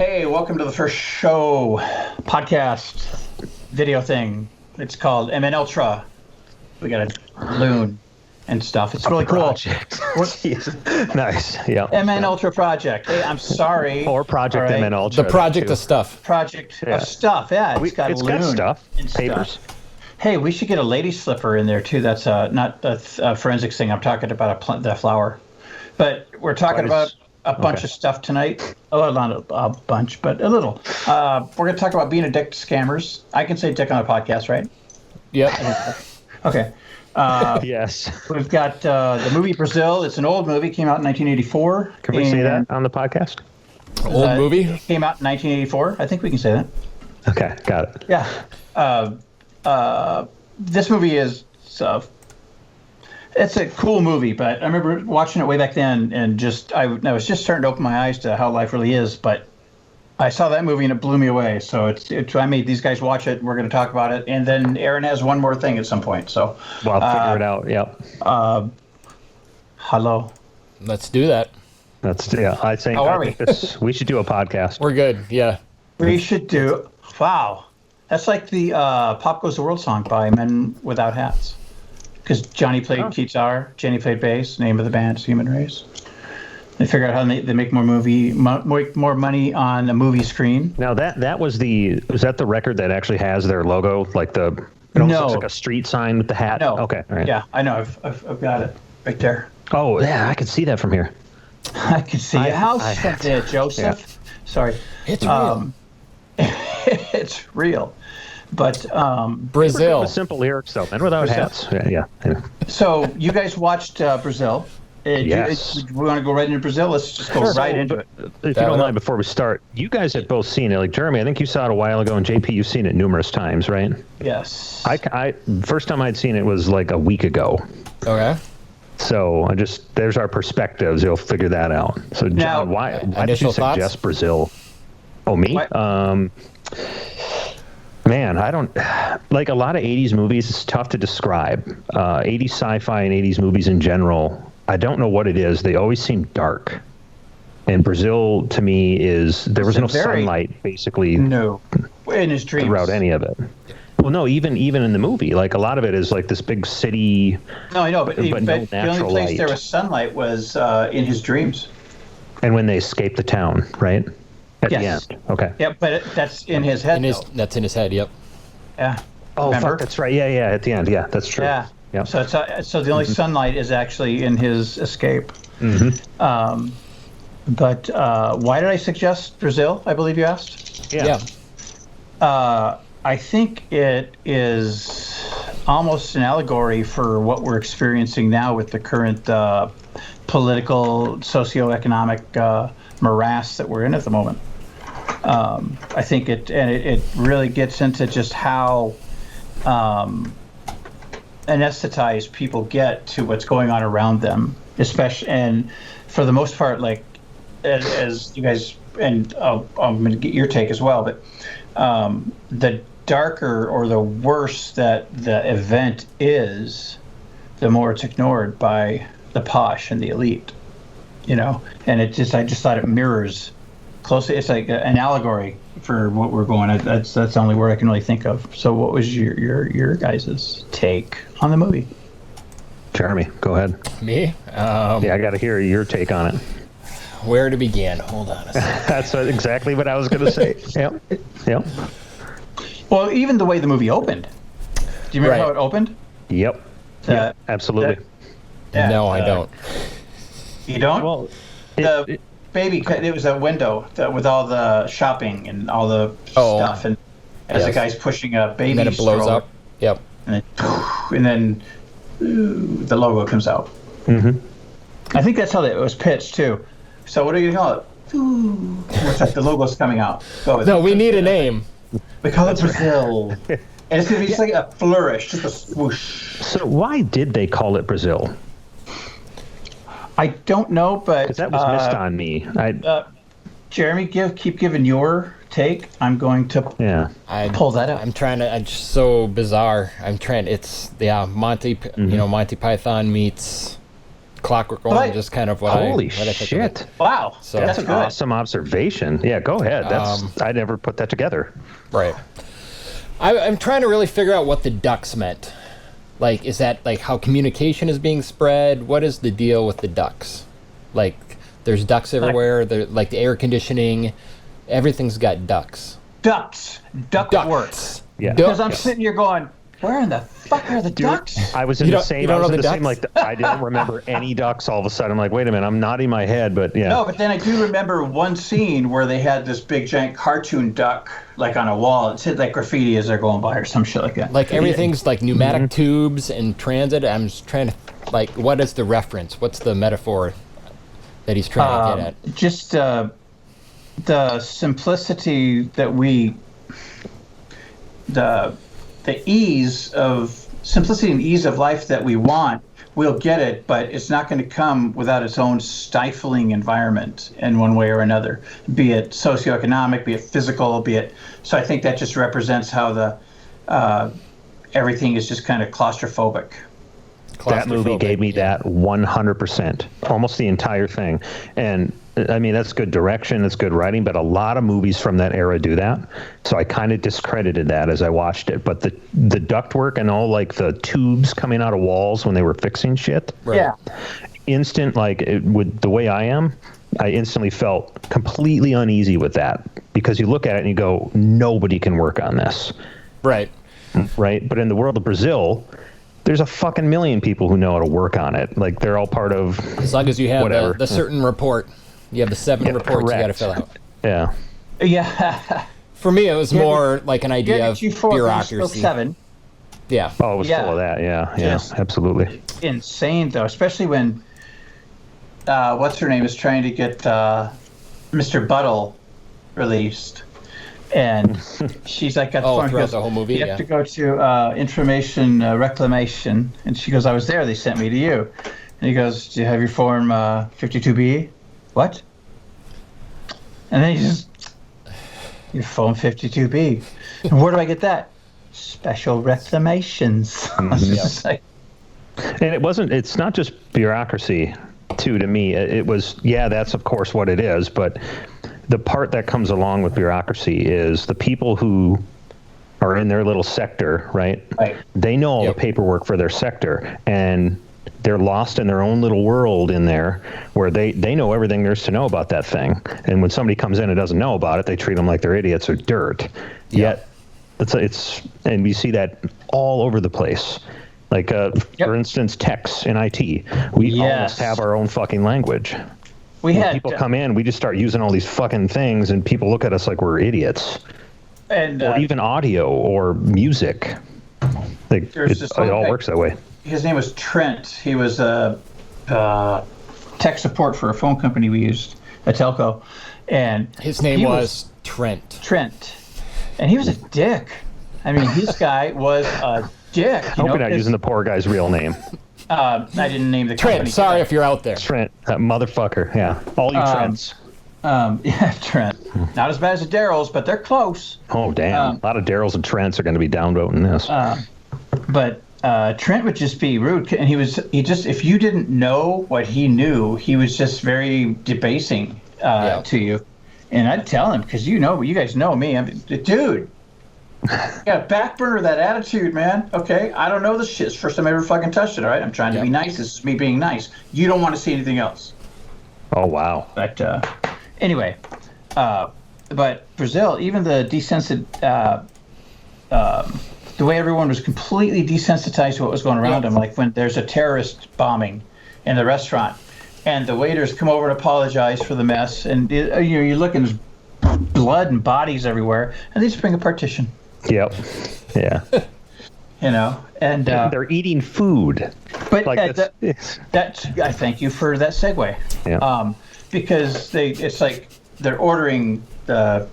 Hey, welcome to the first show podcast video thing. It's called MN Ultra. We got a balloon and stuff. It's really cool. Nice. Yeah. MN Ultra project. Hey, I'm sorry. Or Project MN Ultra. The project too. of stuff. Project of stuff. Yeah, it's got a balloon. Got stuff. And Papers. Stuff. Hey, we should get a lady slipper in there too. That's not a forensics thing. I'm talking about the flower. But we're talking about a bunch of stuff tonight. Oh, not a bunch, but a little. We're going to talk about being a dick to scammers. I can say dick on a podcast, right? Yep. Okay. Yes. We've got the movie Brazil. It's an old movie. Came out in 1984. Can we say that on the podcast? Old movie? Came out in 1984. I think we can say that. Okay, got it. Yeah. This movie is... it's a cool movie, but I remember watching it way back then, and I was just starting to open my eyes to how life really is. But I saw that movie and it blew me away. So I made these guys watch it. We're going to talk about it, and then Aaron has one more thing at some point. So I'll figure it out. Yep. Hello. Let's do that. I think. How are we? We should do a podcast. We're good. Yeah. We should do. Wow, that's like the "Pop Goes the World" song by Men Without Hats. Because Johnny played guitar, Jenny played bass. Name of the band is Human Race. They figure out how they make more money on a movie screen. Now was that the record that actually has their logo, like it almost looks like a street sign with the hat? No. Okay. All right. Yeah, I know. I've got it right there. Oh yeah, I can see that from here. I can see it. How there, Joseph? Yeah. Sorry. It's real. It's real. But Brazil. Simple lyrics though, Men Without Hats. Yeah. So you guys watched Brazil. Yes. We want to go right into Brazil. Let's just go right into it. If you don't mind, before we start, you guys had both seen it. Like Jeremy, I think you saw it a while ago, and JP, you've seen it numerous times, right? Yes. I first time I'd seen it was like a week ago. Okay. So there's our perspectives. You'll figure that out. So John, why did you suggest Brazil? Oh, me? Man, I don't like a lot of 80s movies. It's tough to describe. 80s sci-fi and 80s movies in general. I don't know what it is. They always seem dark. And Brazil, to me, there was no sunlight, basically. No, in his dreams. Throughout any of it. Well, no, even in the movie, like a lot of it is like this big city. No, I know, but no the only place light. there was sunlight was in his dreams. And when they escaped the town, right? At the end. Okay. Yeah, but that's in his head. That's in his head. Yep. Yeah. Oh, remember? fuck, that's right. Yeah. At the end. Yeah, that's true. Yeah. Yep. So the only sunlight is actually in his escape. Mm-hmm. But why did I suggest Brazil? I believe you asked. Yeah. I think it is almost an allegory for what we're experiencing now with the current political, socioeconomic morass that we're in at the moment. I think it really gets into just how anesthetized people get to what's going on around them, especially, and for the most part, like as you guys, and I'm going to get your take as well, but the darker or the worse that the event is, the more it's ignored by the posh and the elite, and I just thought it mirrors closely. It's like an allegory for what we're going. That's the only word I can really think of. So what was your guys' take on the movie? Jeremy, go ahead. Me? Yeah, I got to hear your take on it. Where to begin? Hold on a second. That's exactly what I was going to say. Yep. Well, even the way the movie opened. Do you remember how it opened? Yep. Absolutely. No, I don't. You don't? Well, baby, it was a window with all the shopping and all the stuff, and as the guy's pushing a baby, and then it blows stroller, up. Yep. And then the logo comes out. Mm-hmm. I think that's how it was pitched too. So what are you gonna call it? Looks like the logo's coming out. Go with it. We need a name. We call it Brazil. And it's gonna be just like a flourish, just a swoosh. So why did they call it Brazil? I don't know, but because that was missed on me. Jeremy, keep giving your take. I'm going to pull that up. I'm trying to. It's so bizarre. Monty. Mm-hmm. Monty Python meets Clockwork Orange is kind of what Holy I think of shit. it. Wow, So- That's that's an good. awesome observation. Yeah, go ahead. I never put that together. Right. I'm trying to really figure out what the ducks meant. Like, is that like how communication is being spread? What is the deal with the ducks? Like, there's ducks everywhere. They're like the air conditioning. Everything's got ducks. Ducks. Duck work. Ducks. Yeah. Because I'm Ducks. sitting here going, where in the fuck are the ducks? I was in You the don't- same. you don't I was know in the the same. ducks? Like I didn't remember any ducks. All of a sudden, I'm like, wait a minute. I'm nodding my head, but yeah. No, but then I do remember one scene where they had this big giant cartoon duck like on a wall. It said like graffiti as they're going by or some shit like that. Like everything's like pneumatic tubes and transit. I'm just trying to like, what is the reference? What's the metaphor that he's trying to get at? Just the simplicity that the simplicity and ease of life that we want, we'll get it, but it's not going to come without its own stifling environment in one way or another, be it socioeconomic, be it physical, be it. So I think that just represents how everything is just kind of claustrophobic. That movie Claustrophobic, gave me yeah. that 100%, almost the entire thing. And I mean, that's good direction, it's good writing, but a lot of movies from that era do that. So I kind of discredited that as I watched it. But the ductwork and all like the tubes coming out of walls when they were fixing shit, Right. Yeah. instant, like with the way I am, I instantly felt completely uneasy with that because you look at it and you go, nobody can work on this. Right. Right. But in the world of Brazil, there's a fucking million people who know how to work on it. Like they're all part of. As long as you have Whatever. the certain report, you have the 7 reports you got to correct. fill out. Yeah. Yeah. For me, it was more like an idea of you 4, bureaucracy. 7. Yeah. Oh, it was Yeah. full of that. Yeah. Yeah. Yes. Absolutely. Insane though, especially when what's her name is trying to get Mr. Buttle released, and she's like got the form, throughout goes, the whole movie, you yeah. have to go to information reclamation, and she goes, I was there, they sent me to you, and he goes, do you have your form 52B? What? And then he just, your form 52B, and where do I get that? Special reclamations. It's just like, And it's not just bureaucracy, too, to me. It was, yeah, that's of course what it is. But the part that comes along with bureaucracy is the people who are in their little sector, right? Right. They know all Yep. the paperwork for their sector. And they're lost in their own little world in there where they know everything there's to know about that thing. And when somebody comes in and doesn't know about it, they treat them like they're idiots or dirt. Yet, it's and we see that all over the place. Like, for instance, techs in IT. We Yes. almost have our own fucking language. we When had people come in, we just start using all these fucking things, and people look at us like we're idiots. and Or even audio or music. Like, There's it this one all guy- works that way. his name was Trent. He was tech support for a phone company we used, a telco, and His name he was Trent. Trent, and he was a dick. I mean, this guy was a dick. I hope you're not using the poor guy's real name. I didn't name the Trent, company. sorry if you're out there. Trent, that motherfucker. Yeah. All you Trents. Yeah, Trent. Not as bad as the Daryl's, but they're close. Oh, damn. A lot of Daryls and Trents are going to be downvoting this. But Trent would just be rude, and he just if you didn't know what he knew, he was just very debasing to you. And I'd tell him because you guys know me. I'm dude. Yeah, back burner that attitude, man. Okay, I don't know this shit. It's the first time I ever fucking touched it. All right, I'm trying to be nice. This is me being nice. You don't want to see anything else. Oh, wow. But anyway, but Brazil, even the the way everyone was completely desensitized to what was going around them, like when there's a terrorist bombing in the restaurant, and the waiters come over and apologize for the mess, and you're looking, there's blood and bodies everywhere, and they just bring a partition. Yep. Yeah. And They're eating food. but Like that's I thank you for that segue. Yeah. Because it's like they're ordering duck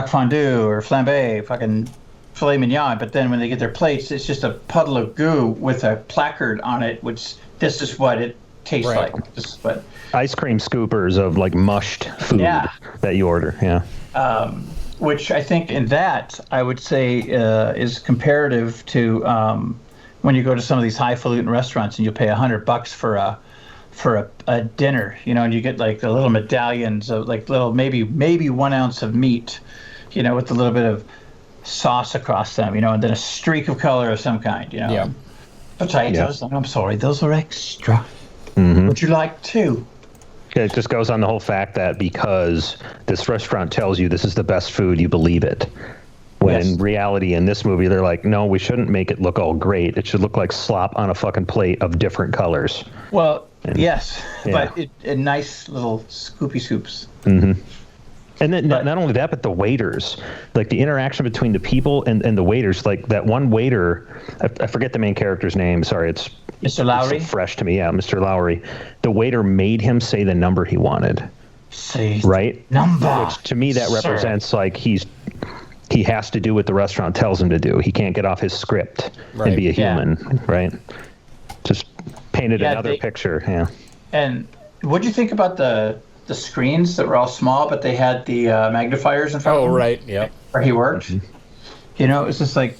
fondue or flambe, fucking filet mignon, but then when they get their plates, it's just a puddle of goo with a placard on it, which this is what it tastes Right. like. This is what. Ice cream scoopers of like mushed food that you order. Yeah. Which I think in that I would say is comparative to when you go to some of these highfalutin restaurants and you pay $100 for a dinner, and you get like the little medallions of like little maybe 1 ounce of meat, with a little bit of sauce across them, and then a streak of color of some kind, Yeah. Potatoes. Yeah. I'm sorry, those are extra. Mm-hmm. Would you like two? It just goes on the whole fact that because this restaurant tells you this is the best food, you believe it. When in reality, in this movie, they're like, no, we shouldn't make it look all great. It should look like slop on a fucking plate of different colors. Well, yes, but nice little scoopy scoops. Mm-hmm. And then not only that, but the waiters, like the interaction between the people and the waiters, like that one waiter, I forget the main character's name. Sorry, it's Mr. Lowry. It's so fresh to me. Yeah, Mr. Lowry. The waiter made him say the number he wanted. Say right? Number. Which to me that represents like he has to do what the restaurant tells him to do. He can't get off his script and be a human, right? Just painted another picture. Yeah. And what do you think about the screens that were all small, but they had the magnifiers in front of them? Oh, right, yeah. Where he worked. Mm-hmm. It was just like...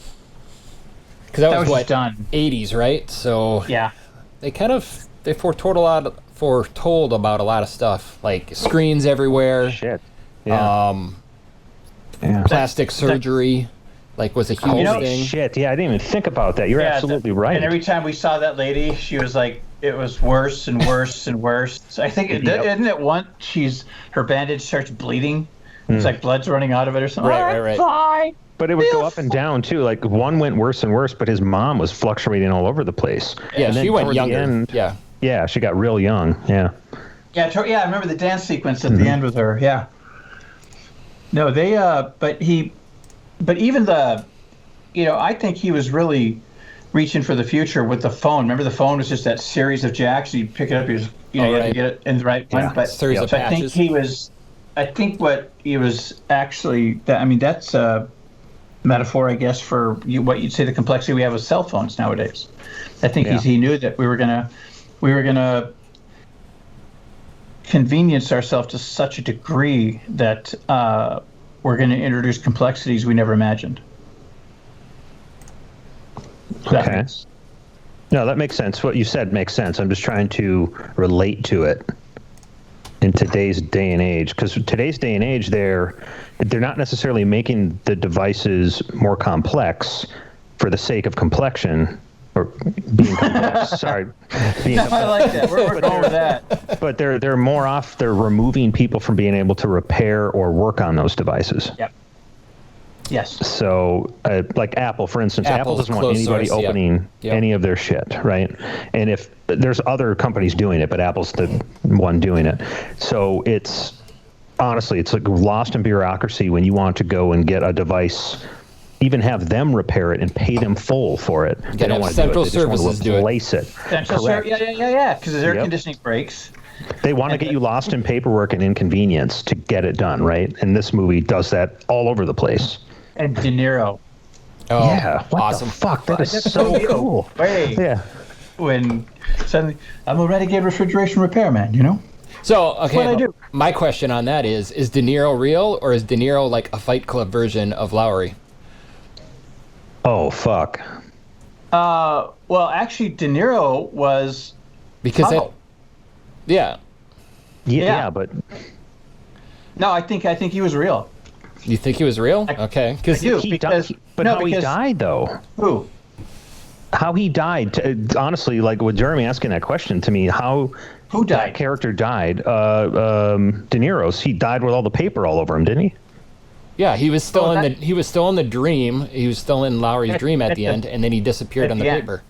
Because that was what, done. 80s, right? So yeah, they foretold about a lot of stuff, like screens everywhere. Shit. Yeah. Plastic surgery, was a huge thing. Shit. Yeah, I didn't even think about that. You're absolutely right. And every time we saw that lady, she was like, it was worse and worse and worse. So I think isn't it once her bandage starts bleeding? It's like blood's running out of it or something. Right. Fine. But it would go up and down too. Like one went worse and worse, but his mom was fluctuating all over the place. Yeah, she went younger. Yeah, she got real young. Yeah. Yeah, I remember the dance sequence at the end with her. Yeah. No, but even I think he was really reaching for the future with the phone. Remember, the phone was just that series of jacks. You pick it up, you had to get it in the right one. But series of patches. I think what he was actually, that's a metaphor, I guess, for what you'd say the complexity we have with cell phones nowadays. I think he knew that we were gonna convenience ourselves to such a degree that we're going to introduce complexities we never imagined. Okay. No, that makes sense. What you said makes sense. I'm just trying to relate to it in today's day and age, because today's day and age, they're not necessarily making the devices more complex for the sake of complexion. Or being complex. Sorry. I like that. We're going with that. But they're removing people from being able to repair or work on those devices. Yep. Yes. So, like Apple, for instance, Apple doesn't want anybody opening any of their shit, right? And if there's other companies doing it, but Apple's the one doing it. So it's like lost in bureaucracy when you want to go and get a device, even have them repair it and pay them full for it. They don't want to do it. They just want to replace it. Yeah. Because the air conditioning breaks. They want to get you lost in paperwork and inconvenience to get it done, right? And this movie does that all over the place. And De Niro. Oh, yeah. What awesome. the fuck? That is so cool. Yeah. When suddenly, I'm a renegade refrigeration repairman, So, okay, what I do. My question on that is De Niro real, or is De Niro like a Fight Club version of Lowry? Oh, fuck. Well, actually, De Niro was... Because Yeah, but... No, I think he was real. You think he was real? Okay. He died, though. Who? How he died. Honestly, like with Jeremy asking that question to me, who died? That character died. De Niro's. He died with all the paper all over him, didn't he? Yeah, he was still in the dream. He was still in Lowry's dream at the end, and then he disappeared on the paper.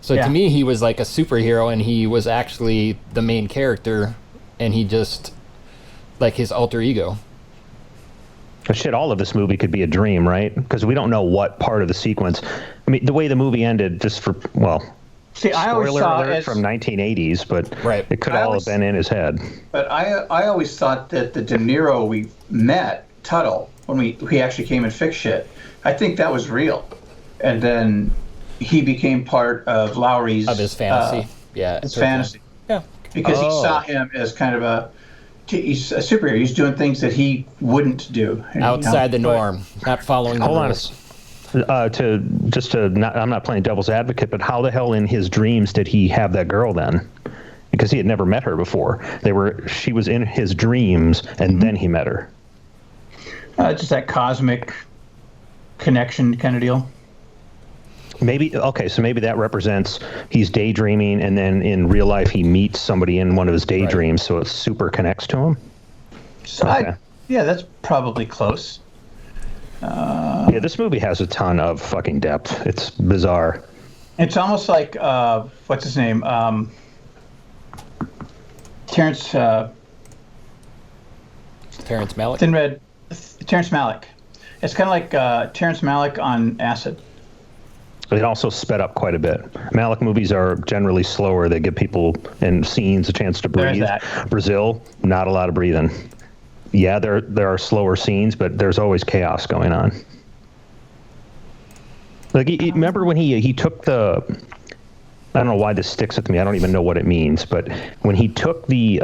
So to me, he was like a superhero, and he was actually the main character, and he just like his alter ego. But shit, all of this movie could be a dream, right? Because we don't know what part of the sequence. I mean, the way the movie ended, just for spoiler alert from 1980s, but it could all have been in his head. But I always thought that the De Niro we met, Tuttle, when he actually came and fixed shit, I think that was real, and then he became part of Lowry's his fantasy. His fantasy. Yeah, because he saw him as kind of he's a superhero. He's doing things that he wouldn't do outside the norm, not following the rules. I'm not playing devil's advocate, but how the hell in his dreams did he have that girl then? Because he had never met her before. She was in his dreams, and then he met her. Just that cosmic connection kind of deal. Maybe, okay, so maybe that represents he's daydreaming, and then in real life he meets somebody in one of his daydreams, so it super connects to him? So Okay. yeah, that's probably close. Yeah, this movie has a ton of fucking depth. It's bizarre. It's almost like, what's his name? Terrence Terrence Malick. Terrence Malick. It's kind of like Terrence Malick on acid. It also sped up quite a bit. Malick movies are generally slower. They give people and scenes a chance to breathe. There's that. Brazil, not a lot of breathing. Yeah, there are slower scenes, but there's always chaos going on. Like, remember when he took the... I don't know why this sticks with me. I don't even know what it means. But when he took the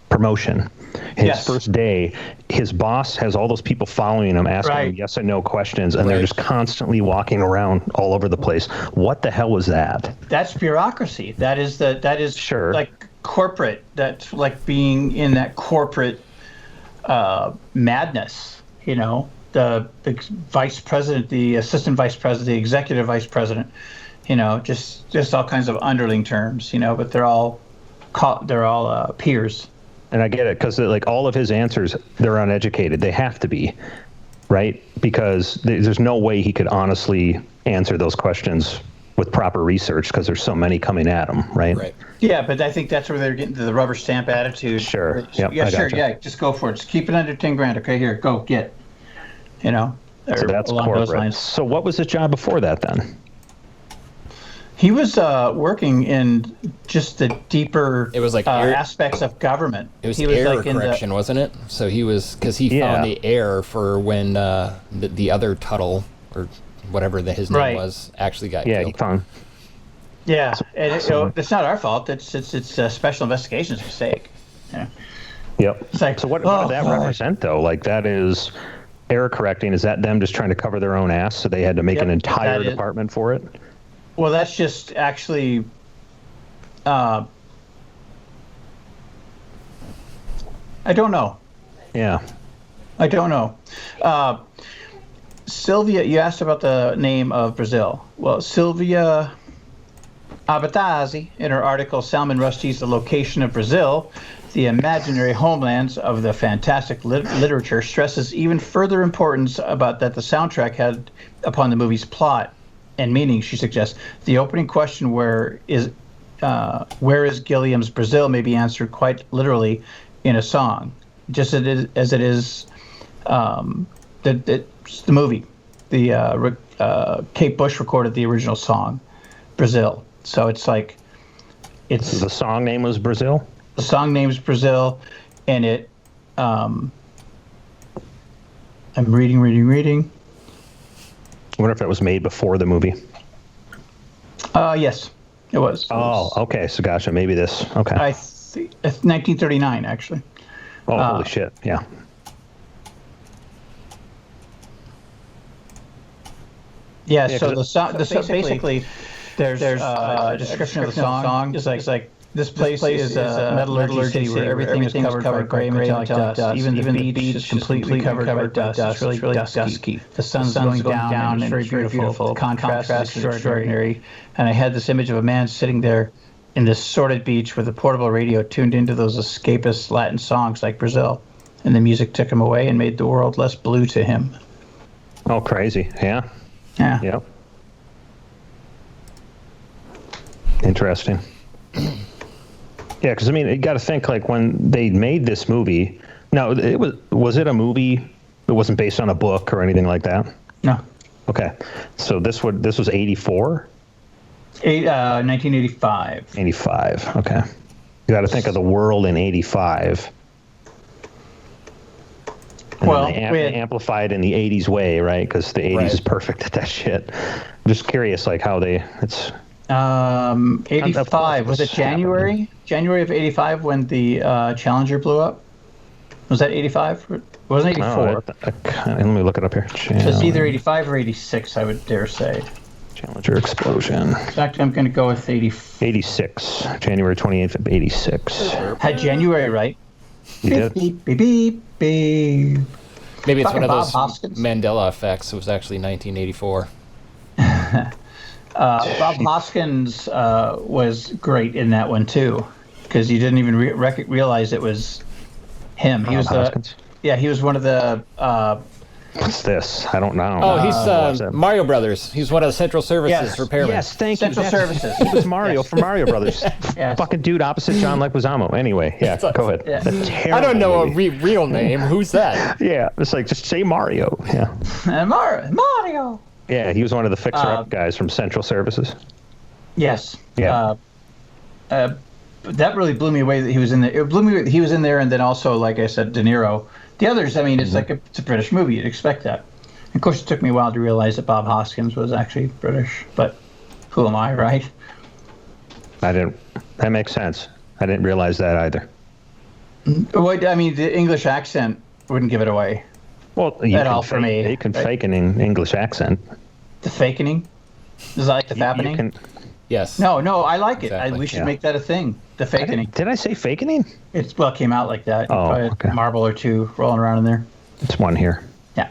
promotion, his first day, his boss has all those people following him, asking him yes and no questions, and they're just constantly walking around all over the place. What the hell was that? That's bureaucracy. That is Sure. like corporate. That's like being in that corporate madness. You know, the vice president, the assistant vice president, the executive vice president. You know, just all kinds of underling terms. You know, but they're all peers. And I get it, because like all of his answers, they're uneducated. They have to be, right? Because there's no way he could honestly answer those questions with proper research, because there's so many coming at him, right? Right. Yeah, but I think that's where they're getting to the rubber stamp attitude. Sure. Yep, Yeah, I sure. gotcha. Yeah, just go for it. Just keep it under 10 grand. Okay, here, go get. You know. So that's along those corporate. lines. So what was his job before that then? He was working in just the deeper It was like aspects of government. It was he was error like correction, wasn't it? So he was, because he found the error for when the other Tuttle, or whatever his name was, actually got killed. He found. Yeah, and it's not our fault. It's special investigations mistake. Yeah. Yep. It's like, so what does that represent, though? Like, that is error correcting. Is that them just trying to cover their own ass, so they had to make an entire department for it? Well, that's just actually I don't know. Yeah. I don't know. Sylvia, you asked about the name of Brazil. Well, Sylvia Abatazzi, in her article Salman Rushdie's The Location of Brazil, the imaginary homelands of the fantastic literature, stresses even further importance about that the soundtrack had upon the movie's plot and meaning. She suggests the opening question, where is Gilliam's Brazil, may be answered quite literally in a song, just as it is the movie. Kate Bush recorded the original song, Brazil. So it's like, it's the song name was Brazil. The song name's Brazil, and it. I'm reading. I wonder if that was made before the movie. Yes, it was. Oh, okay. So gotcha. Maybe this. Okay. I think 1939, actually. Oh, holy shit! Yeah. Yeah. So basically, there's a description of the song. It's like this place is a metallurgy city where everything is covered by gray metallic dust. Even the beach is completely covered by dust. It's really dusky. The sun's going down, and it's very beautiful. The contrast is extraordinary. And I had this image of a man sitting there in this sordid beach with a portable radio tuned into those escapist Latin songs like Brazil. And the music took him away and made the world less blue to him. Oh, crazy. Yeah. Yeah. Yep. Interesting. Yeah, because I mean, you got to think, like, when they made this movie. Now, was it a movie that wasn't based on a book or anything like that? No. Okay, so this was 84. 1985. 85. Okay. You got to think of the world in 85. And Well, they amplified in the 80s way, right? Because the 80s is perfect at that shit. I'm just curious, like, how it's. 85. Was it January? January of 85 when the Challenger blew up? Was that 85? It wasn't 84. Let me look it up here. So it's either 85 or 86, I would dare say. Challenger explosion. In fact, I'm going to go with 86. January 28th of 86. Had January right. You did? Beep, beep, beep, beep. Maybe it's Fucking one of Bob those Hoskins. Mandela effects. It was actually 1984. Bob Hoskins was great in that one too, because you didn't even realize it was him. He was Hoskins? he was one of the. What's this? I don't know. Oh, he's Mario Brothers. He's one of the Central Services repairmen. Yes, thank Central you. Services. He was Mario from Mario Brothers. Yes. Fucking dude opposite John Leguizamo. Anyway, go ahead. Yeah. That's a terrible I don't know movie. a real name. Who's that? Yeah, it's like, just say Mario. Yeah. Mario. Yeah, he was one of the fixer-up guys from Central Services. Yes. Yeah. That really blew me away that he was in there. It blew me away that he was in there, and then also, like I said, De Niro. The others, I mean, it's like it's a British movie. You'd expect that. Of course, it took me a while to realize that Bob Hoskins was actually British, but who am I, right? I didn't. That makes sense. I didn't realize that either. Well, I mean, the English accent wouldn't give it away. Well, For me. You can fake an English accent. The fakening? Is that like the fappening? You can, Yes. No, I like it. Exactly. We should make that a thing. The fakening. did I say fakening? It came out like that. Oh, Probably okay. a marble or two rolling around in there. It's one here. Yeah.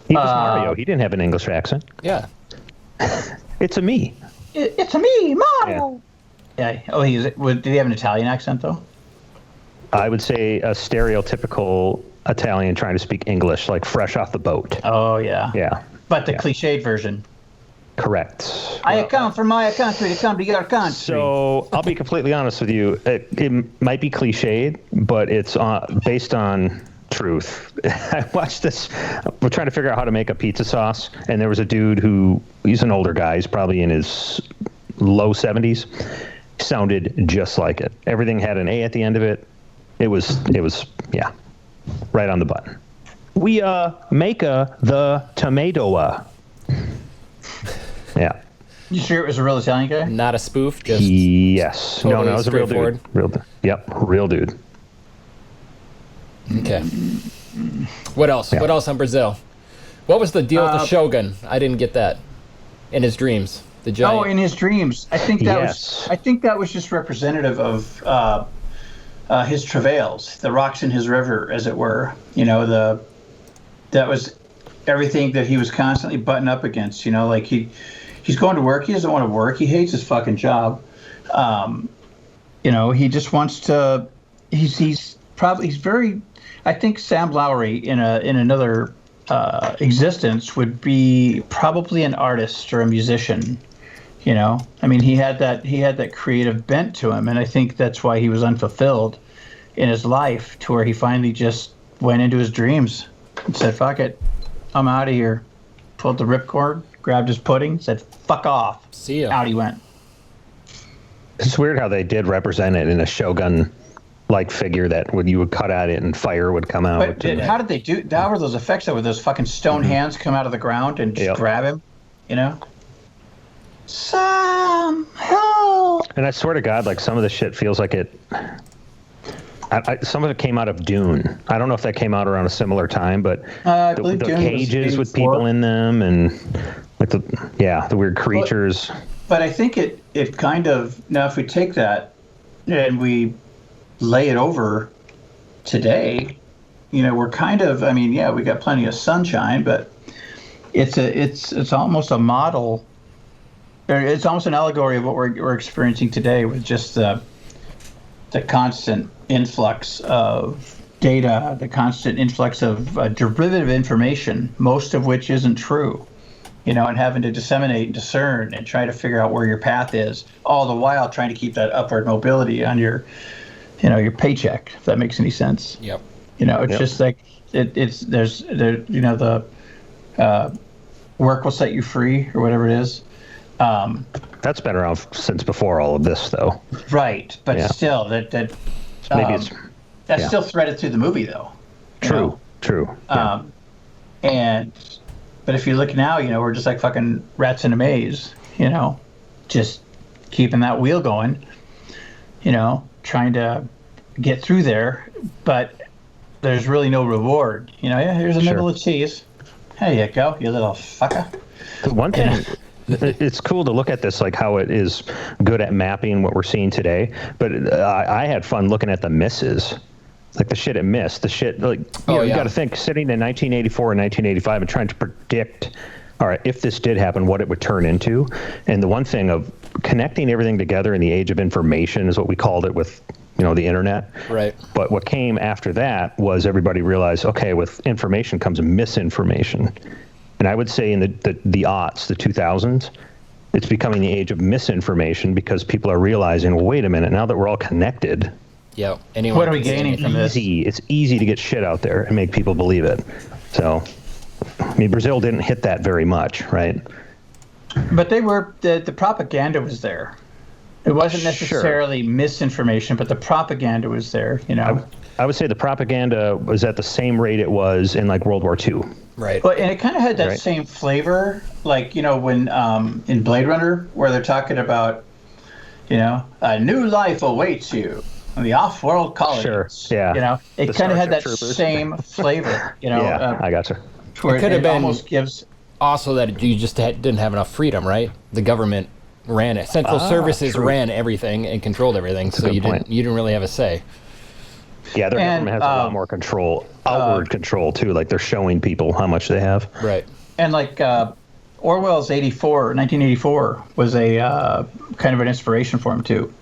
He was Mario. He didn't have an English accent. Yeah. It's a me. It's a me, Mario. Yeah. Oh, did he have an Italian accent though? I would say a stereotypical Italian trying to speak English, like fresh off the boat. Oh yeah. Yeah. But the cliched version. Correct. I come from my country to come to your country. So I'll be completely honest with you. It might be cliched, but it's based on truth. I watched this. We're trying to figure out how to make a pizza sauce, and there was a dude he's an older guy. He's probably in his low 70s. Sounded just like it. Everything had an A at the end of it. It was right on the button. We make the tomato. Yeah. You sure it was a real Italian guy? Not a spoof. Just Yes. Totally No, it was a real straightforward. dude. Real dude. Yep. Real dude. okay. What else? Yeah. What else on Brazil? What was the deal with the Shogun? I didn't get that. In his dreams, the giant. Oh, in his dreams. I think that Yes. was just representative of his travails, the rocks in his river, as it were. You know, that was everything that he was constantly butting up against. You know, like he's going to work. He doesn't want to work. He hates his fucking job. You know, he just wants to. He's very. I think Sam Lowry in another existence would be probably an artist or a musician. You know, I mean, he had that creative bent to him, and I think that's why he was unfulfilled in his life, to where he finally just went into his dreams and said, "Fuck it, I'm out of here." Pulled the ripcord, grabbed his pudding, said, "Fuck off." See ya. Out he went. It's weird how they did represent it in a Shogun-like figure that when you would cut at it and fire would come out. But how did they do? How were those effects? That were those fucking stone hands come out of the ground and just grab him? You know. Some help. And I swear to God, like some of the shit feels like it. Some of it came out of Dune. I don't know if that came out around a similar time, but I the believe Dune was cages with 84. people in them and like the weird creatures. But I think it kind of, now if we take that and we lay it over today, you know, we're kind of, I mean, yeah, we got plenty of sunshine, but it's almost a model. It's almost an allegory of what we're experiencing today, with just the constant influx of data, the constant influx of derivative information, most of which isn't true, you know, and having to disseminate and discern and try to figure out where your path is, all the while trying to keep that upward mobility on your, you know, your paycheck, if that makes any sense. Yep. You know, it's just like there's you know, the work will set you free or whatever it is. That's been around since before all of this, though. Right, but still, Maybe that's still threaded through the movie, though. True. But if you look now, you know, we're just like fucking rats in a maze, you know, just keeping that wheel going, you know, trying to get through there, but there's really no reward. Yeah, here's a nibble of cheese. There you go, you little fucker. The one thing, it's cool to look at this, like how it is good at mapping what we're seeing today. But I had fun looking at the misses, like the shit it missed, the shit like you got to think sitting in 1984 and 1985 and trying to predict, all right, if this did happen, what it would turn into. And the one thing of connecting everything together in the age of information is what we called it with the internet. Right. But what came after that was everybody realized, okay, with information comes misinformation. And I would say in the aughts, the 2000s, it's becoming the age of misinformation because people are realizing, well, wait a minute, now that we're all connected, yeah. What are we gaining from this? It's easy to get shit out there and make people believe it. So, I mean, Brazil didn't hit that very much, right? But the propaganda was there. It wasn't necessarily misinformation, but the propaganda was there, I would say the propaganda was at the same rate it was in like World War II. Right. Well, and it kind of had that same flavor, like, when in Blade Runner, where they're talking about, a new life awaits you on the off-world colonies. Sure, yeah. It kind of had that same flavor, Yeah, I gotcha. It could have been almost gives also that you just didn't have enough freedom, right? The government ran it. Central services ran everything and controlled everything, so you didn't really have a say. Yeah, their government has a lot more control, outward control too. Like they're showing people how much they have. Right. And like Orwell's 1984 was a kind of an inspiration for him too.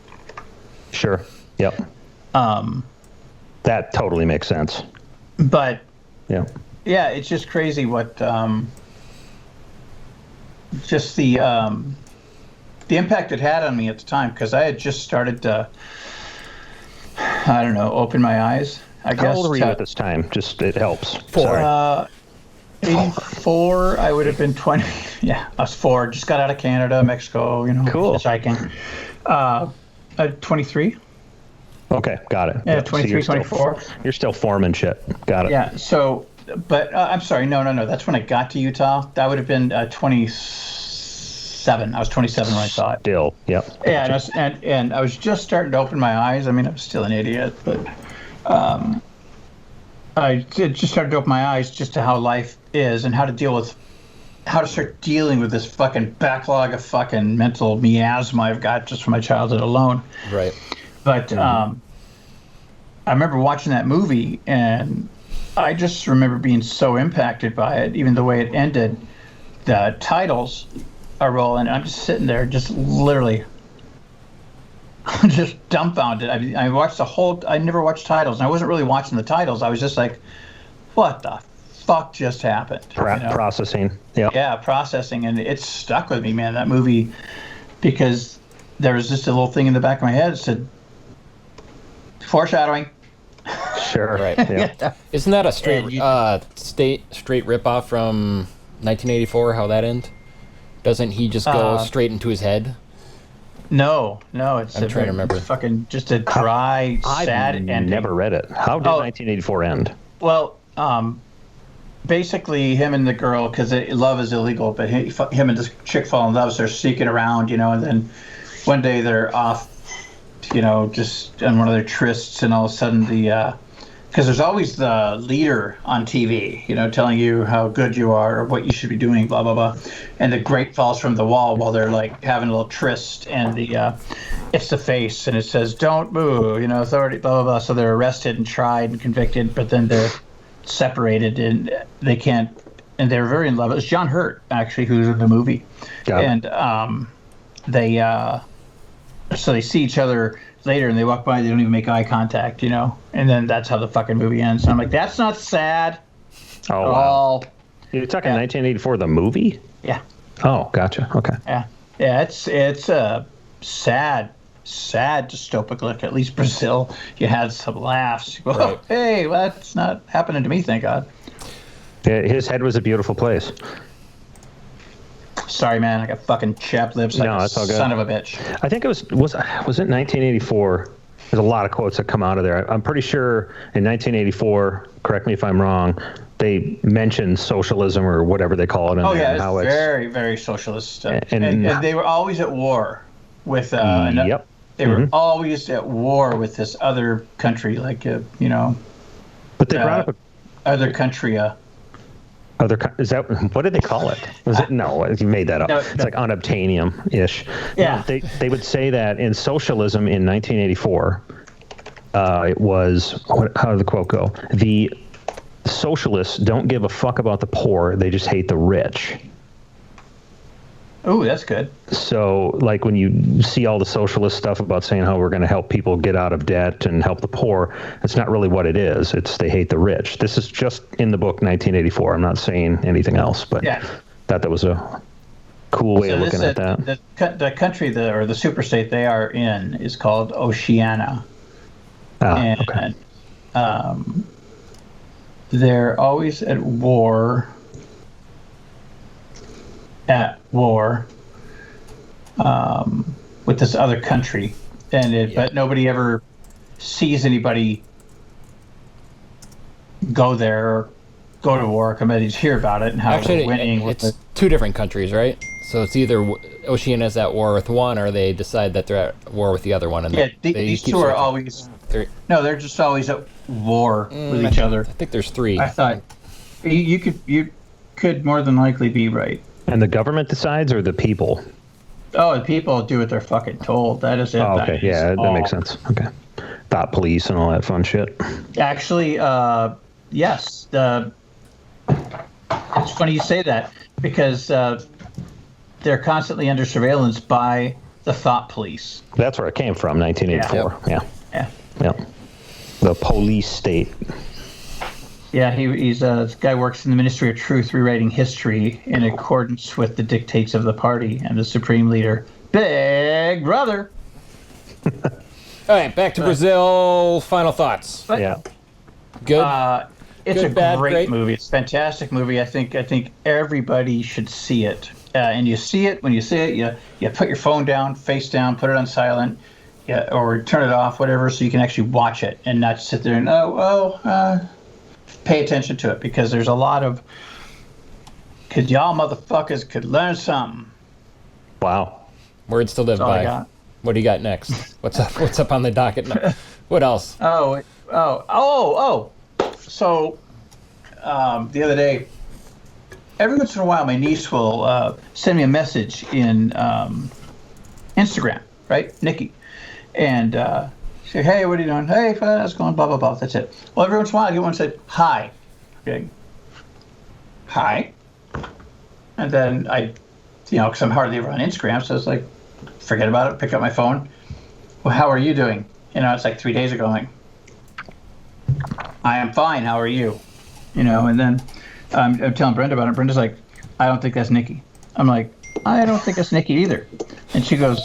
Sure. Yep. That totally makes sense. But yeah, it's just crazy what just the impact it had on me at the time, because I had just started to, I don't know, open my eyes, I guess. How old were you at this time? Just, it helps. 84, I would have been 20. Yeah, I was 4. Just got out of Canada, Mexico, cool. Hitchhiking. 23. Okay, got it. Yeah, 23, 24. You're still forming shit. Got it. Yeah, so, but I'm sorry, no. That's when I got to Utah. That would have been 27. I was 27 when I saw it. Still, yep. Yeah, and I was just starting to open my eyes. I mean, I'm still an idiot, but I just started to open my eyes just to how life is and how to start dealing with this fucking backlog of fucking mental miasma I've got just from my childhood alone. Right. But I remember watching that movie, and I just remember being so impacted by it, even the way it ended. The titles are rolling, and I'm just sitting there, just literally, just dumbfounded. I watched I never watched titles, and I wasn't really watching the titles. I was just like, what the fuck just happened? Processing. Yeah, processing, and it stuck with me, man, that movie, because there was just a little thing in the back of my head that said, foreshadowing. Sure. Right. Yeah. Isn't that a straight ripoff from 1984? How that ends? Doesn't he just go straight into his head? No. It's I'm trying to remember. It's fucking just a dry, sad ending. I've never read it. How did 1984 end? Well, basically him and the girl, because love is illegal, but him and this chick fall in love, so they're sneaking around, and then one day they're off, just on one of their trysts, and all of a sudden because there's always the leader on TV, telling you how good you are or what you should be doing, blah, blah, blah. And the grate falls from the wall while they're like having a little tryst, and it's the face, and it says, don't move, authority, blah, blah, blah. So they're arrested and tried and convicted, but then they're separated and they can't, and they're very in love. It was John Hurt, actually, who's in the movie. And so they see each other later, and they walk by, they don't even make eye contact, and then that's how the fucking movie ends. And I'm like, that's not sad at all. You're talking 1984, the movie? Yeah. Oh, gotcha. Okay. Yeah, it's a sad dystopic look. At least Brazil, you had some laughs. You go, right. Hey, well, that's not happening to me, thank God. Yeah, his head was a beautiful place. Sorry, man, I got fucking chapped lips like a son of a bitch. I think it was it 1984? There's a lot of quotes that come out of there. I'm pretty sure in 1984, correct me if I'm wrong, they mentioned socialism or whatever they call it. It's very, very socialist. And they were always at war with they were always at war with this other country, like you know. But they brought up other country. Is that what did they call it? Was it no? You made that up. No, it's like unobtainium-ish. Yeah. No, they would say that in socialism in 1984, it was how did the quote go? The socialists don't give a fuck about the poor; they just hate the rich. Oh, that's good. So, like when you see all the socialist stuff about saying how we're going to help people get out of debt and help the poor, it's not really what it is. It's they hate the rich. This is just in the book 1984. I'm not saying anything else, but thought that was a cool way of looking at that. The country or the superstate they are in is called Oceania. And they're always at war. With this other country, but nobody ever sees anybody go there or go to war. Committees hear about it and how they're winning. It's two different countries, right? So it's either Oceania's at war with one, or they decide that they're at war with the other one. And these two are always. They're just always at war with each other. I think there's three. I thought you could more than likely be right. And the government decides, or the people? Oh, the people do what they're fucking told. That is it. Oh, okay. That makes sense. Okay. Thought police and all that fun shit. Actually, yes. It's funny you say that because they're constantly under surveillance by the thought police. That's where it came from, 1984. Yeah. The police state. Yeah, he's this guy works in the Ministry of Truth, rewriting history in accordance with the dictates of the party and the supreme leader, Big Brother. All right, back to Brazil. Final thoughts. Good. It's Good, a great movie. It's a fantastic movie. I think everybody should see it. And you see it when you see it. You put your phone down, face down, put it on silent, or turn it off, whatever, so you can actually watch it and not sit there and pay attention to it, because there's a lot of because y'all motherfuckers could learn something. Wow. Words to live by. What do you got next? What's up on the docket? What else? So the other day, every once in a while, my niece will send me a message in Instagram, right, Nikki, and say, hey, what are you doing? Hey, how's it going? Blah, blah, blah. That's it. Well, every once in a while, I get one that said, hi. Okay. Hi. And then because I'm hardly ever on Instagram, so it's like, forget about it, pick up my phone. Well, how are you doing? It's like 3 days ago. I'm like, I am fine. How are you? And then I'm telling Brenda about it. Brenda's like, I don't think that's Nikki. I'm like, I don't think that's Nikki either. And she goes,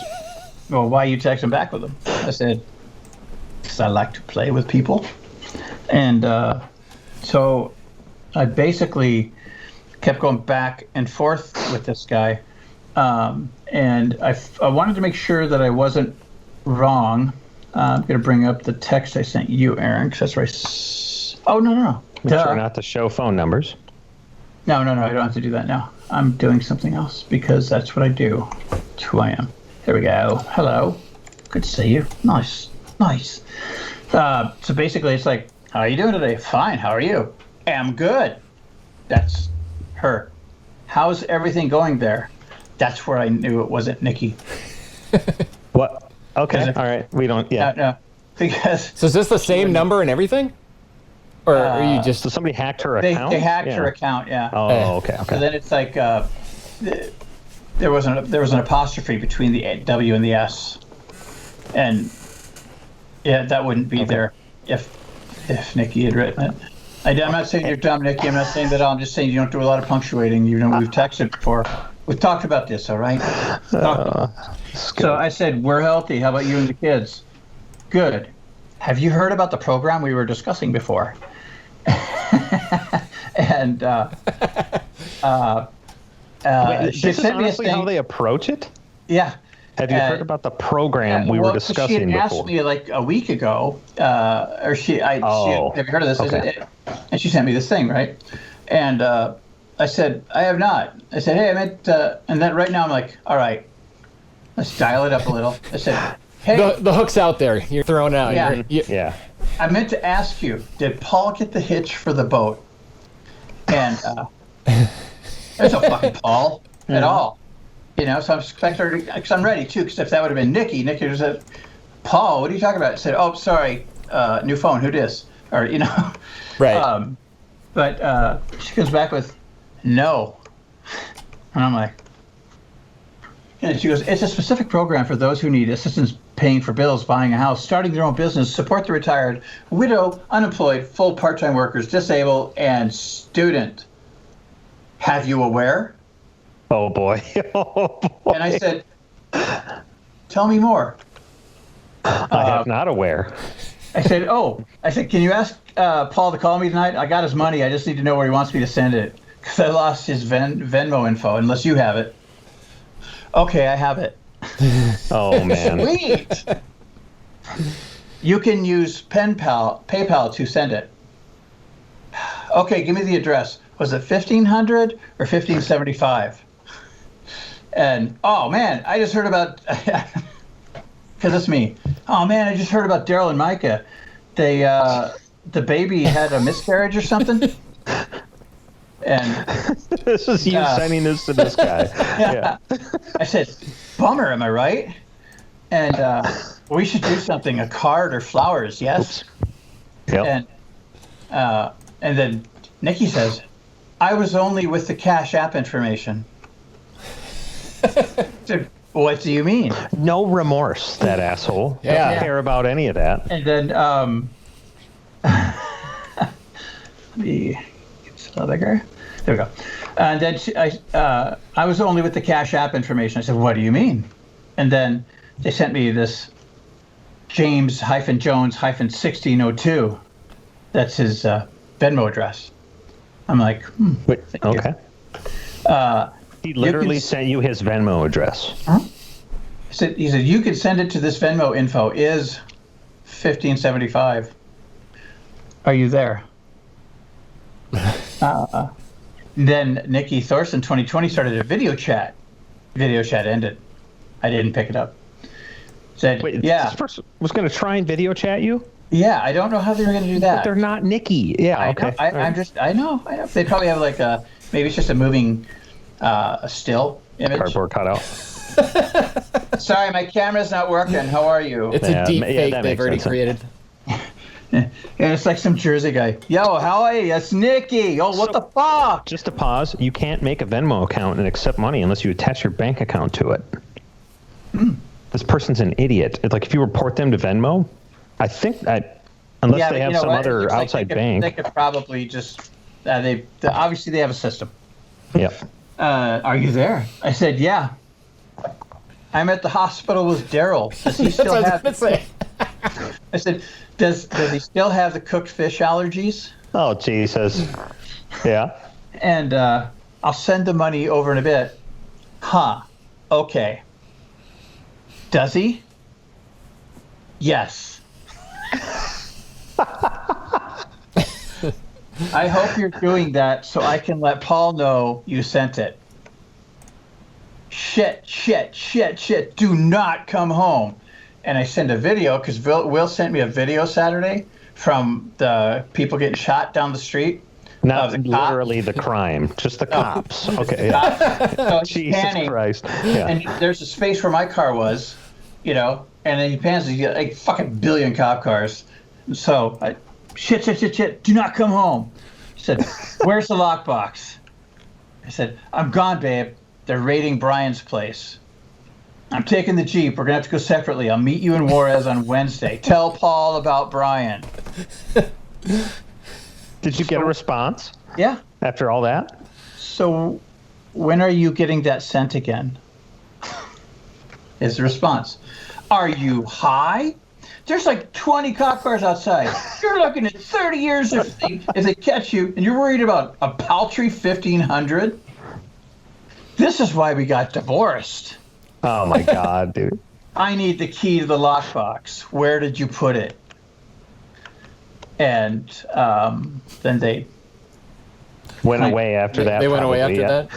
well, why are you texting back with them? I said, because I like to play with people. And so I basically kept going back and forth with this guy. And I wanted to make sure that I wasn't wrong. I'm going to bring up the text I sent you, Aaron, because that's where oh, no. Make sure not to show phone numbers. No, I don't have to do that now. I'm doing something else because that's what I do. It's who I am. Here we go. Hello. Good to see you. Nice. So basically, it's like, how are you doing today? Fine. How are you? I'm good. That's her. How's everything going there? That's where I knew it wasn't Nikki. What? Okay. All right. We don't. Yeah. No. Because. So is this the same number and everything? Or are you just? So somebody hacked her account. They hacked her account. Yeah. Oh, okay. So then it's like there was an apostrophe between the W and the S, and that wouldn't be there if Nikki had written it. I'm not saying you're dumb, Nikki. I'm not saying that at all. I'm just saying you don't do a lot of punctuating. We've texted before. We've talked about this, all right? So I said, we're healthy. How about you and the kids? Good. Have you heard about the program we were discussing before? And she sent me a thing. How they approach it? Yeah. Have you heard about the program we were discussing before? She had asked me like a week have you heard of this? Okay. And she sent me this thing, right? And I said, I have not. I said, hey, I meant, and then right now I'm like, all right, let's dial it up a little. I said, Hey, The hook's out there. You're throwing out. Yeah. Yeah. I meant to ask you, did Paul get the hitch for the boat? And there's no fucking Paul at all. So I'm expecting, because I'm ready too, because if that would have been Nikki would have said, Paul, what are you talking about? I said, oh, sorry, new phone, who dis? Or, Right. But she comes back with, no. And I'm like, and she goes, it's a specific program for those who need assistance paying for bills, buying a house, starting their own business, support the retired, widow, unemployed, full part-time workers, disabled, and student. Have you aware? Oh, boy. Oh, boy. And I said, tell me more. I am not aware. I said, can you ask Paul to call me tonight? I got his money. I just need to know where he wants me to send it. Because I lost his Venmo info, unless you have it. Okay, I have it. Oh, man. Sweet. You can use PayPal to send it. Okay, give me the address. Was it 1500 or 1575? And, oh, man, I just heard about... Because it's me. Oh, man, I just heard about Daryl and Micah. They, the baby had a miscarriage or something. And this is you sending this to this guy. Yeah. I said, bummer, am I right? And we should do something, a card or flowers, yes? Yep. And then Nikki says, I was only with the Cash App information. Said, what do you mean? No remorse, that asshole. Yeah. Doesn't care about any of that. And then, let me get this a little bigger. There we go. And then I was only with the Cash App information. I said, what do you mean? And then they sent me this James-Jones-1602. That's his Venmo address. I'm like, Wait, okay. He literally sent you his Venmo address. Huh? He said, you could send it to this Venmo info is 1575. Are you there? Then Nikki Thorson 2020 started a video chat. Video chat ended. I didn't pick it up. Said, Wait, yeah. This person was going to try and video chat you? Yeah, I don't know how they were going to do that. But they're not Nikki. Yeah, okay. I know. They probably have like maybe it's just a moving a still image. Cardboard cutout. Sorry, my camera's not working. How are you? It's a deep fake they've already created. And it's like some Jersey guy. Yo, how are you? It's Nikki. Oh, what the fuck? Just to pause, you can't make a Venmo account and accept money unless you attach your bank account to it. This person's an idiot. It's like if you report them to Venmo, I think unless they have some other outside bank. They could probably just, obviously they have a system. Yep. Are you there? I said, yeah. I'm at the hospital with Daryl. Does he still have... I said, does he still have the cooked fish allergies? Oh, Jesus. Yeah. And I'll send the money over in a bit. Huh. Okay. Does he? Yes. I hope you're doing that so I can let Paul know you sent it. Shit. Do not come home. And I send a video because Will sent me a video Saturday from the people getting shot down the street. Not literally the crime, just the cops. Okay. Yeah. So Jesus panning, Christ. Yeah. And there's a space where my car was, and then he pans, he's got like fucking billion cop cars. So shit, do not come home. He said, where's the lockbox? I said, I'm gone, babe. They're raiding Brian's place. I'm taking the Jeep. We're going to have to go separately. I'll meet you in Juarez on Wednesday. Tell Paul about Brian. Did you get a response? Yeah. After all that? So when are you getting that sent again? Is the response. Are you high? There's like 20 cop cars outside. You're looking at 30 years if they catch you, and you're worried about a paltry 1,500? This is why we got divorced. Oh, my God, dude. I need the key to the lockbox. Where did you put it? And then they went away after that. They went away after that?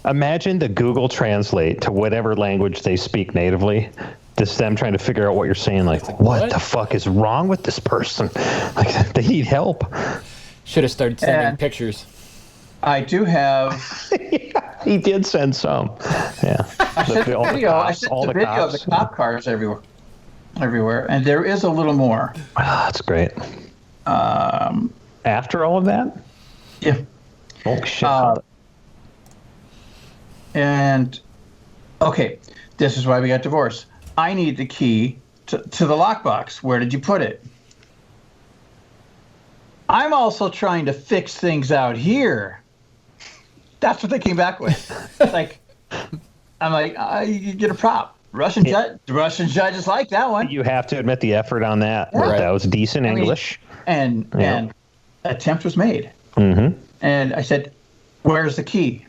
Imagine the Google Translate to whatever language they speak natively, This is them trying to figure out what you're saying. Like, what the fuck is wrong with this person? Like, they need help. Should have started sending pictures. I do have. Yeah, he did send some. Yeah. I sent the video of the cop cars everywhere, and there is a little more. That's great. After all of that? Yeah. Oh, shit. And, okay, this is why we got divorced. I need the key to the lockbox. Where did you put it? I'm also trying to fix things out here. That's what they came back with. Like, I'm like, you get a prop. Russian judges like that one. You have to admit the effort on that. Yeah. That was decent English. And attempt was made. Mm-hmm. And I said, where's the key?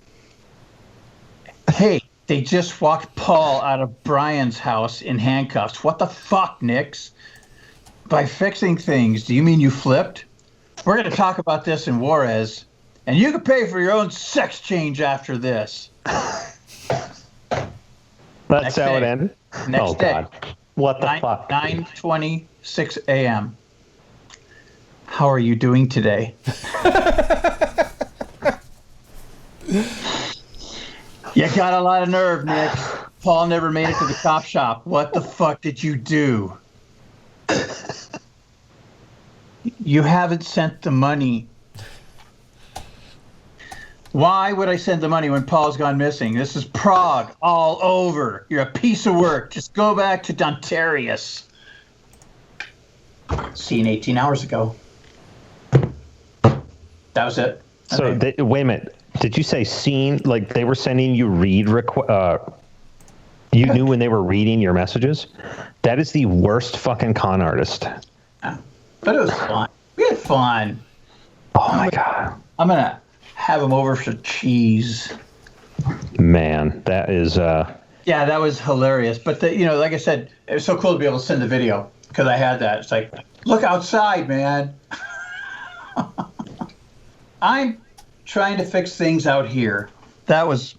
Hey, they just walked Paul out of Brian's house in handcuffs. What the fuck, Nix? By fixing things, do you mean you flipped? We're going to talk about this in Juarez, and you can pay for your own sex change after this. That's how it ended? Next day. God. What the fuck? 9:26 a.m. How are you doing today? You got a lot of nerve, Nick. Paul never made it to the cop shop. What the fuck did you do? You haven't sent the money. Why would I send the money when Paul's gone missing? This is Prague all over. You're a piece of work. Just go back to Dontarius. Seen 18 hours ago. That was it. So, wait a minute. Did you say seen? Like they were sending you you knew when they were reading your messages? That is the worst fucking con artist. Yeah. But it was fun. We had fun. Oh my God. I'm going to have them over for cheese. Man, that is... Yeah, that was hilarious. But, like I said, it was so cool to be able to send the video because I had that. It's like, look outside, man. I'm trying to fix things out here. That was...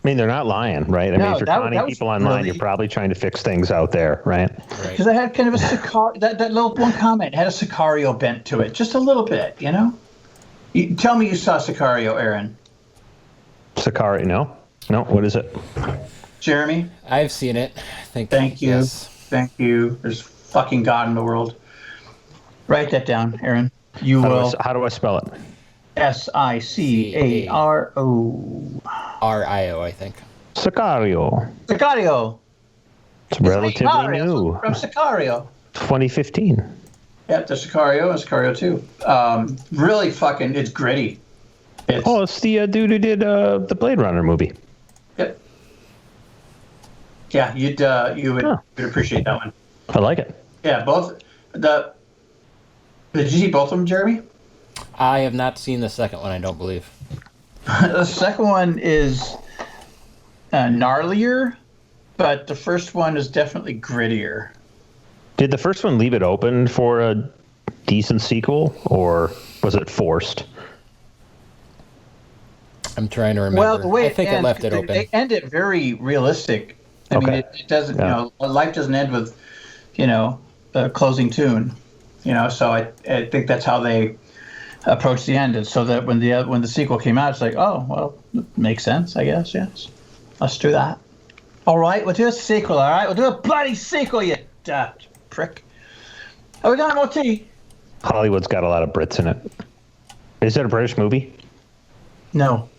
I mean, they're not lying, right? I mean, if you're conning people online, you're probably trying to fix things out there, right? Because I had kind of a Sicario... That little one comment had a Sicario bent to it. Just a little bit, Tell me you saw Sicario, Aaron. Sicario, no? No, what is it? Jeremy? I've seen it. Thank you. Yes. Thank you. There's fucking God in the world. Write that down, Aaron. How do I spell it? Sicaro. RIO, I think. Sicario. It's relatively new. From Sicario. 2015. Yep, there's Sicario and Sicario 2. Really fucking, it's gritty. It's the dude who did the Blade Runner movie. Yep. Yeah, you would appreciate that one. I like it. Yeah, did you see both of them, Jeremy? I have not seen the second one, I don't believe. The second one is gnarlier, but the first one is definitely grittier. Did the first one leave it open for a decent sequel, or was it forced? I'm trying to remember. Well, the way I think it left it open. They end it very realistic. I mean, it doesn't, life doesn't end with, a closing tune. So I think that's how they approach the end. And so that when the sequel came out, it's like, oh, well, it makes sense, I guess, yes. Let's do that. All right, we'll do a sequel, all right? We'll do a bloody sequel, you prick. Are we done, MOT? Hollywood's got a lot of Brits in it. Is it a British movie? No.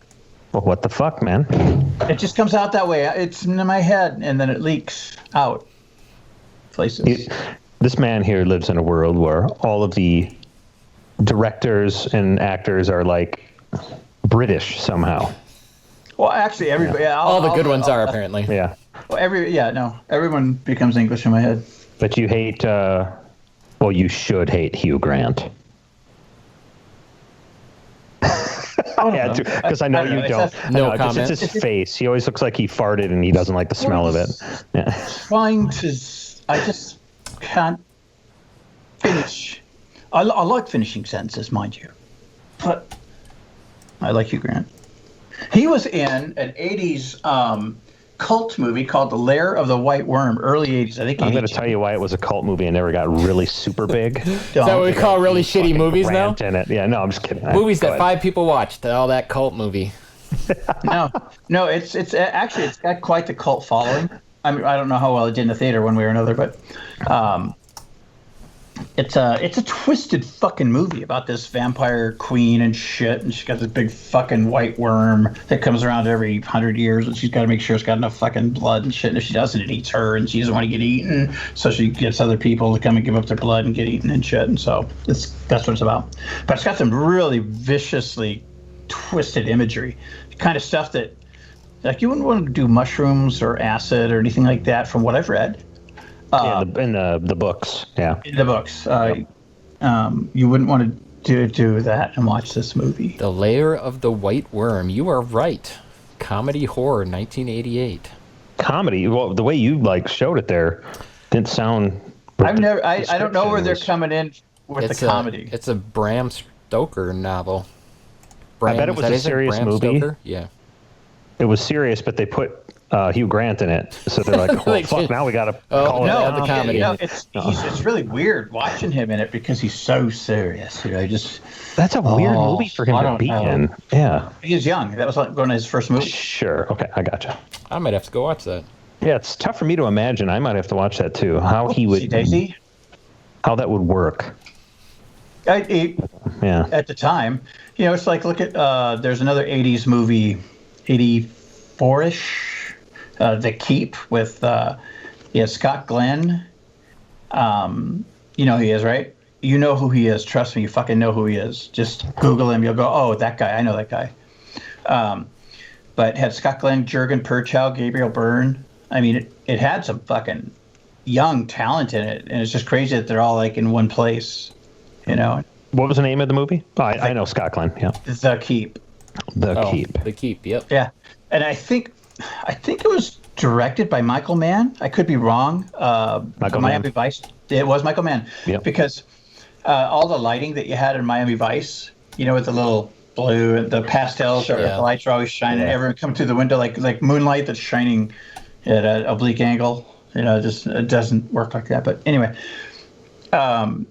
Well, what the fuck, man? It just comes out that way. It's in my head, and then it leaks out places. This man here lives in a world where all of the directors and actors are like British somehow. Well, actually, everybody. Yeah. All the good ones are apparently. Yeah. Well, everyone becomes English in my head. But you hate. You should hate Hugh Grant. Because I know you don't. No comment. It's his face. He always looks like he farted and he doesn't like the smell of it. Yeah. I just can't finish. I like finishing sentences, mind you. But I like Hugh Grant. He was in an 80s cult movie called The Lair of the White Worm, early 80s. I think I'm going to 82. tell you why it was a cult movie and never got really super big. Is that what we call really shitty movies now? In it. Yeah, no, I'm just kidding. Movies Go that ahead. 5 people watched. All that cult movie. No, it's actually it's got quite the cult following. I mean, I don't know how well it did in the theater one way or another, but it's a twisted fucking movie about this vampire queen and shit, and she's got this big fucking white worm that comes around every 100 years, and she's got to make sure it's got enough fucking blood and shit, and if she doesn't, it eats her, and she doesn't want to get eaten, so she gets other people to come and give up their blood and get eaten and shit, and so that's what it's about. But it's got some really viciously twisted imagery, kind of stuff that, like, you wouldn't want to do mushrooms or acid or anything like that, from what I've read. In the books, yeah. In the books, you wouldn't want to do that and watch this movie. The Lair of the White Worm. You are right. Comedy horror, 1988. Comedy. Well, the way you showed it there didn't sound. I don't know where they're coming in with the comedy. It's a Bram Stoker novel. I bet it was a serious movie. Stoker? Yeah. It was serious, but they put Hugh Grant in it, so they're like, "Oh fuck!" Now we gotta call it the comedy. It's really weird watching him in it because he's so serious. Just that's a weird movie for him to be in. Yeah, he's young. That was like going to his first movie. Sure. Okay, I gotcha. I might have to go watch that. Yeah, it's tough for me to imagine. I might have to watch that too. How he would, Daisy? How that would work. Yeah. At the time, it's like, look at there's another 80s movie, 84ish. The Keep with Scott Glenn. You know who he is, right? You know who he is. Trust me, you fucking know who he is. Just Google him. You'll go, oh, that guy. I know that guy. But it had Scott Glenn, Jürgen Perchow, Gabriel Byrne. I mean, it had some fucking young talent in it, and it's just crazy that they're all like in one place. What was the name of the movie? Oh, I know Scott Glenn. Yeah. The Keep. The Keep. The Keep. Yep. Yeah, and I think it was directed by Michael Mann. I could be wrong. Miami Vice. It was Michael Mann. Yep. Because all the lighting that you had in Miami Vice, with the little blue and the pastels, the lights are always shining. Yeah. Everyone come through the window like moonlight that's shining at an oblique angle. It doesn't work like that. But anyway,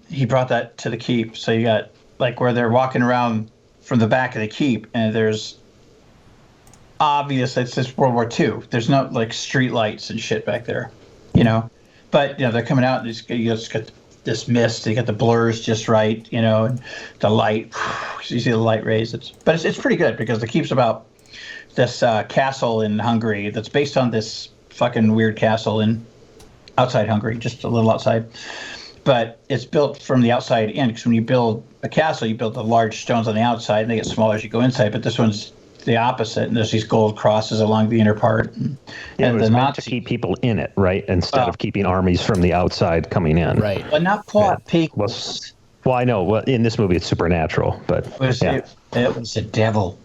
he brought that to the Keep. So you got like where they're walking around from the back of the Keep, and there's obvious it's just World War II. There's no like street lights and shit back there, But they're coming out and you just got this mist. You got the blurs just right, and the light. You see the light rays. But it's pretty good because the Keep's about this castle in Hungary that's based on this fucking weird castle outside Hungary, just a little outside. But it's built from the outside in, because when you build a castle, you build the large stones on the outside, and they get smaller as you go inside. But this one's the opposite, and there's these gold crosses along the inner part. And it was meant to keep people in it, right? Instead of keeping armies from the outside coming in. Right. But not quite people. Well, I know. Well, in this movie, it's supernatural, but it was the devil.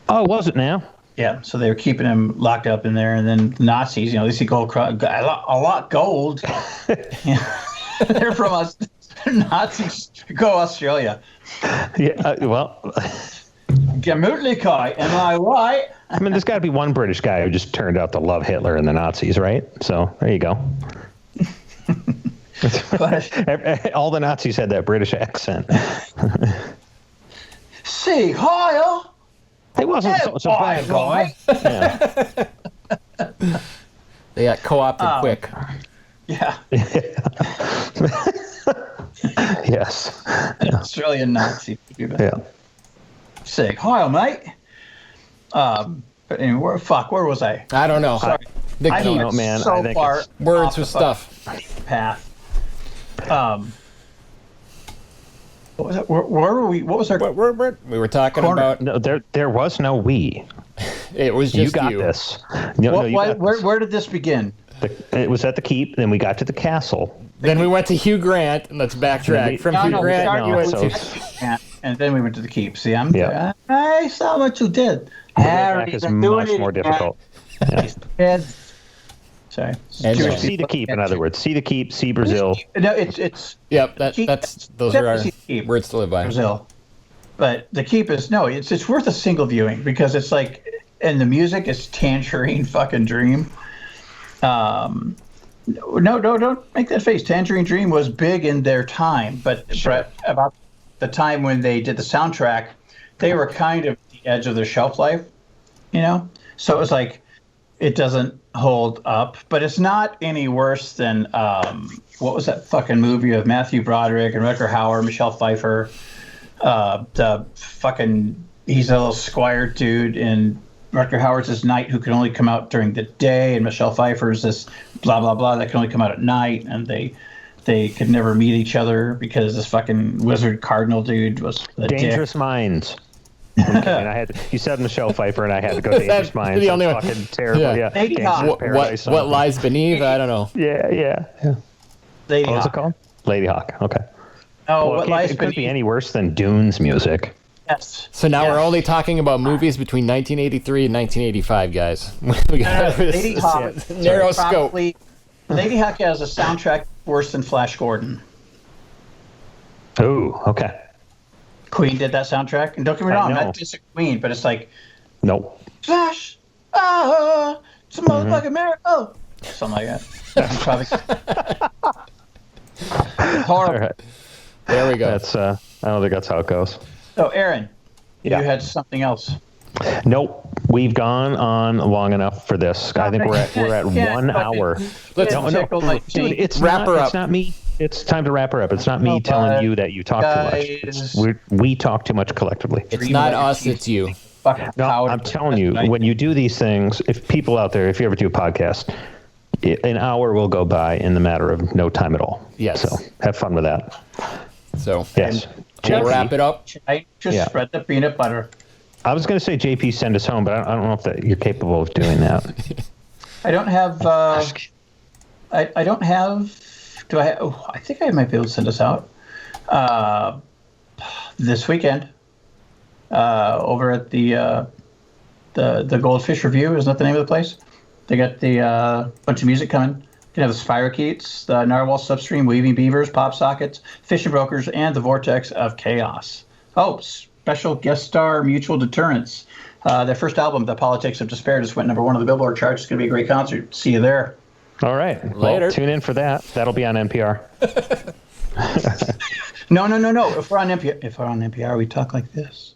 Oh, was it now? Yeah, so they were keeping him locked up in there, and then the Nazis, they see gold, a lot gold. They're from us. Nazis go Australia. Yeah, well. Gemütlichkeit, am I right? I mean, there's got to be one British guy who just turned out to love Hitler and the Nazis, right? So there you go. All the Nazis had that British accent. See, Heil. He wasn't such a bad guy. Yeah. They got co-opted quick. Yeah. Yes. Australian Nazi. Yeah. Sick. Heil, mate. But anyway, where was I? I don't know. Sorry. I don't know, man. So I think far words with stuff. Path. What was it? Where were we? What was our? We were talking about. No, there was no we. It was just you. Got this. Where did this begin? It was at the Keep. Then we got to the castle. Then we went to Hugh Grant, and let's backtrack from Hugh Grant. And then we went to the Keep. See, I saw what you did. Harry is much more difficult. Yeah. Sorry. See the Keep, in other words. See the Keep, see Brazil. No, it's. Yep, those are our words to live by. Brazil. But the Keep is, it's worth a single viewing because it's like, and the music is Tangerine fucking Dream. No, don't make that face. Tangerine Dream was big in their time, but Sure. about the time when they did the soundtrack, they were kind of the edge of their shelf life, you know? So it was like, it doesn't hold up, but it's not any worse than, what was that fucking movie of Matthew Broderick and Rutger Hauer, Michelle Pfeiffer, the fucking, he's a little squire dude, and Rutger Hauer's this knight who can only come out during the day, and Michelle Pfeiffer's this blah blah blah that can only come out at night, and they could never meet each other because this fucking wizard cardinal dude was a Dangerous dick. Minds. Okay, and you said Michelle Pfeiffer, and I had to go Dangerous Minds. the only That's one? fucking terrible. Yeah. Lady Gangster's Hawk. Paradise What song. lies beneath? I don't know. Yeah. Lady What was it Hawk. called? Lady Hawk. Okay. Oh, Well, what lies it couldn't be beneath? any worse than Dune's music. Yes. So now Yes. we're only talking about movies between 1983 and 1985, guys. We got Lady Hawk. narrow scope. Probably, Lady Hawk has a soundtrack worse than Flash Gordon. Ooh, okay. Queen did that soundtrack, and don't get me wrong, I'm know. not just a Queen, but it's like Nope. Flash, it's a motherfucking miracle, something like that. Probably All horrible. right. There we go. That's I don't think that's how it goes. So, Aaron, Yeah. you had something else. Nope. We've gone on long enough for this. I think we're at Yeah, 1 but hour. Let's Yeah, tickle my Dude, feet. it's Wrap not, her It's up. not me. It's time to wrap her up. It's not me No, telling but you that you talk too much. guys- We talk too much collectively. It's Dream not like us, a it's you. Fucking No, powder. I'm telling you, when you do these things, if people out there, if you ever do a podcast, an hour will go by in the matter of no time at all. Yes. So have fun with that. So Yes. we'll JP, wrap it up. I just Yeah. spread the peanut butter. I was going to say JP send us home, but I don't know if that you're capable of doing that. I don't have. I don't have. Do I? Oh, I think I might be able to send us out this weekend over at the Goldfish Review. Isn't that the name of the place? They got the bunch of music coming. You can have the Spirokeets, the Narwhal Substream, Weaving Beavers, Pop Sockets, Fishing Brokers, and the Vortex of Chaos. Oh, special guest star Mutual Deterrence. Their first album, The Politics of Despair, just went #1 on the Billboard charts. It's going to be a great concert. See you there. All right. Later. Well, tune in for that. That'll be on NPR. No. If we're on NPR, we talk like this.